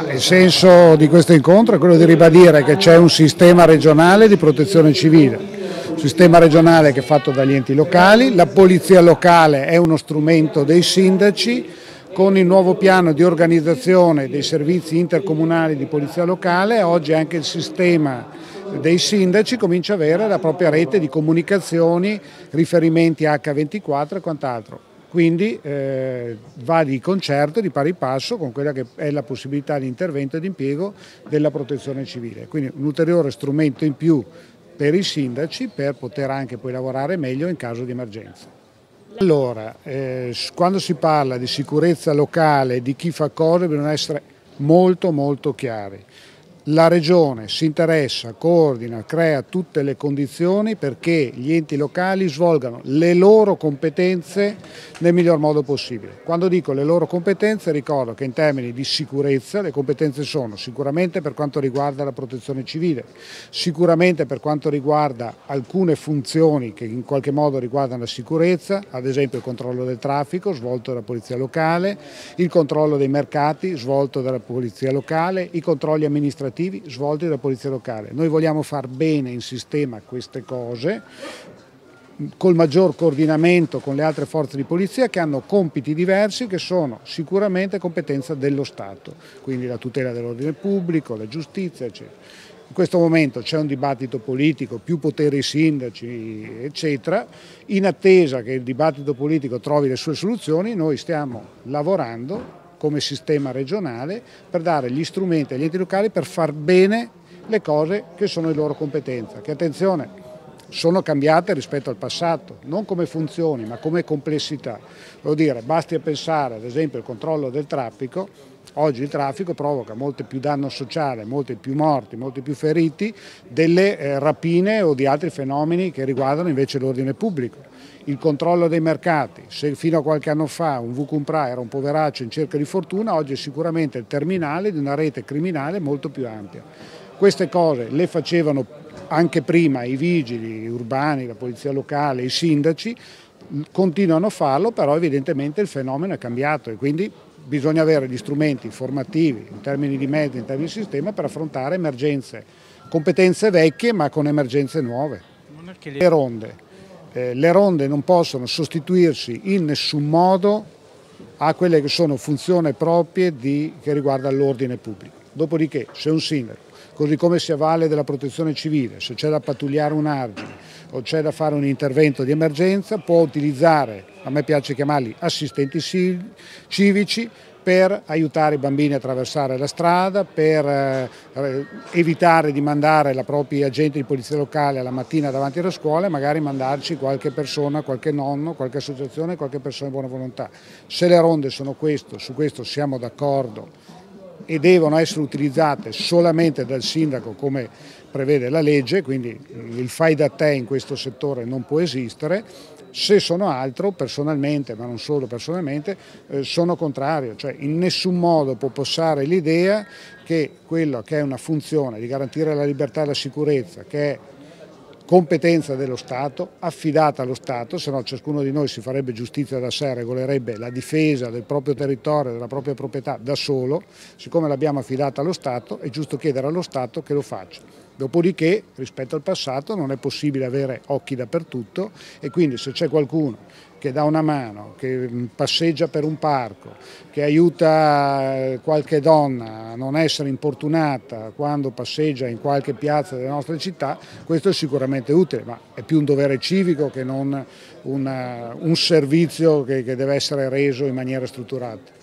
Il senso di questo incontro è quello di ribadire che c'è un sistema regionale di protezione civile, un sistema regionale che è fatto dagli enti locali, la polizia locale è uno strumento dei sindaci. Con il nuovo piano di organizzazione dei servizi intercomunali di polizia locale, oggi anche il sistema dei sindaci comincia ad avere la propria rete di comunicazioni, riferimenti H24 e quant'altro. Quindi va di concerto, di pari passo con quella che è la possibilità di intervento e di impiego della protezione civile. Quindi un ulteriore strumento in più per i sindaci per poter anche poi lavorare meglio in caso di emergenza. Allora, quando si parla di sicurezza locale, di chi fa cose, bisogna essere molto chiari. La Regione si interessa, coordina, crea tutte le condizioni perché gli enti locali svolgano le loro competenze nel miglior modo possibile. Quando dico le loro competenze ricordo che in termini di sicurezza le competenze sono sicuramente per quanto riguarda la protezione civile, sicuramente per quanto riguarda alcune funzioni che in qualche modo riguardano la sicurezza, ad esempio il controllo del traffico svolto dalla polizia locale, il controllo dei mercati svolto dalla polizia locale, i controlli amministrativi svolti dalla polizia locale. Noi vogliamo far bene in sistema queste cose col maggior coordinamento con le altre forze di polizia che hanno compiti diversi che sono sicuramente competenza dello Stato, quindi la tutela dell'ordine pubblico, la giustizia eccetera. In questo momento c'è un dibattito politico, più potere ai sindaci eccetera, in attesa che il dibattito politico trovi le sue soluzioni noi stiamo lavorando come sistema regionale per dare gli strumenti agli enti locali per far bene le cose che sono di loro competenza, che attenzione sono cambiate rispetto al passato, non come funzioni ma come complessità. Voglio dire, basti pensare ad esempio al controllo del traffico. Oggi il traffico provoca molto più danno sociale, molti più morti, molti più feriti delle rapine o di altri fenomeni che riguardano invece l'ordine pubblico. Il controllo dei mercati, se fino a qualche anno fa un Vucumpra era un poveraccio in cerca di fortuna, oggi è sicuramente il terminale di una rete criminale molto più ampia. Queste cose le facevano anche prima i vigili urbani, la polizia locale, i sindaci, continuano a farlo, però evidentemente il fenomeno è cambiato e quindi bisogna avere gli strumenti formativi in termini di mezzi, in termini di sistema per affrontare emergenze, competenze vecchie ma con emergenze nuove. Le ronde non possono sostituirsi in nessun modo a quelle che sono funzioni proprie che riguardano l'ordine pubblico. Dopodiché se un sindaco, così come si avvale della protezione civile, se c'è da pattugliare un argine o c'è da fare un intervento di emergenza, può utilizzare, a me piace chiamarli assistenti civici, per aiutare i bambini a attraversare la strada, per evitare di mandare i propri agenti di polizia locale alla mattina davanti alla scuola e magari mandarci qualche persona, qualche nonno, qualche associazione, qualche persona di buona volontà. Se le ronde sono questo, su questo siamo d'accordo e devono essere utilizzate solamente dal sindaco come prevede la legge, quindi il fai da te in questo settore non può esistere. Se sono altro, personalmente, ma non solo personalmente, sono contrario, cioè in nessun modo può passare l'idea che quello che è una funzione di garantire la libertà e la sicurezza, che è competenza dello Stato, affidata allo Stato, se no ciascuno di noi si farebbe giustizia da sé, regolerebbe la difesa del proprio territorio, della propria proprietà da solo, siccome l'abbiamo affidata allo Stato è giusto chiedere allo Stato che lo faccia. Dopodiché, rispetto al passato, non è possibile avere occhi dappertutto e quindi se c'è qualcuno che dà una mano, che passeggia per un parco, che aiuta qualche donna a non essere importunata quando passeggia in qualche piazza delle nostre città, questo è sicuramente utile, ma è più un dovere civico che non un servizio che deve essere reso in maniera strutturata.